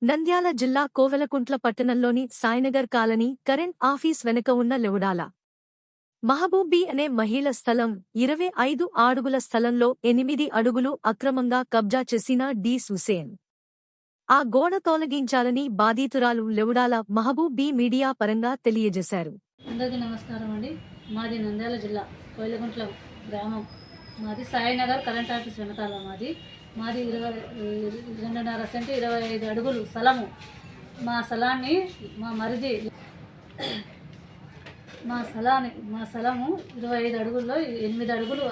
నంద్యాల జిల్లా కోవెలకుంట్ల పట్టణంలోని Sainagar colony current office వెనుక ఉన్న లెవుడాల మహబూబీ అనే మహిళ స్థలం 25 అడుగుల స్థలంలో 8 అడుగులు అక్రమంగా కబ్జా చేసిన డి హుసేన్. ఆ గోడ తొలగించాలని బాధితురాలు లెవుడాల మహబూబీ మీడియా పరంగా తెలియజేశారు. అందరికీ నమస్కారం అండి. మాది నంద్యాల జిల్లా కోవెలకుంట్ల గ్రామం. మాది సాయినగర్ కరెంట్ ఆఫీస్ వెనకాల మాది 2.5 సెంటు 25 అడుగులు స్థలము. మా స్థలాన్ని మా మరిది మా స్థలము 25 అడుగుల్లో 8 అడుగులు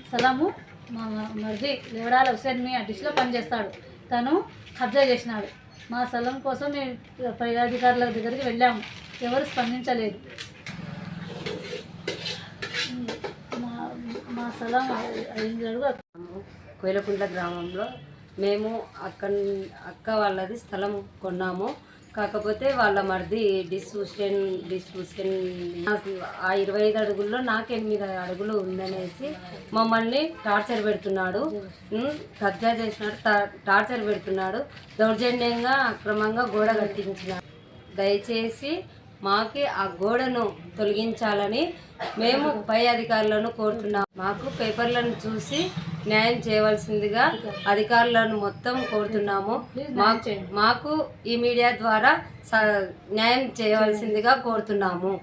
స్థలము మా మరిది లెవడాల హుసేన్ మీ డిష్లో పనిచేస్తాడు. తను కబ్జా చేసినాడు. మా స్థలం కోసం మేము పై అధికారుల దగ్గరికి వెళ్ళాము. ఎవరు స్పందించలేదు. మా స్థలం 5 అడుగు కోవెలకుంట్ల గ్రామంలో మేము అక్క వాళ్ళది స్థలం కొన్నాము. కాకపోతే వాళ్ళ మరిది డిస్ హుసేన్ ఆ 25 అడుగుల్లో నాకు 8 అడుగులు ఉందనేసి మమ్మల్ని టార్చర్ పెడుతున్నాడు. కబ్జా చేసినాడు, టార్చర్ పెడుతున్నాడు. దౌర్జన్యంగా అక్రమంగా గోడ కట్టించినాడు. దయచేసి మాకి ఆ గోడను తొలగించాలని మేము పై అధికారులను కోరుతున్నాము. మాకు పేపర్లను చూసి న్యాయం చేయవలసిందిగా అధికారులను మొత్తం కోరుతున్నాము. మాకు ఈ మీడియా ద్వారా న్యాయం చేయవలసిందిగా కోరుతున్నాము.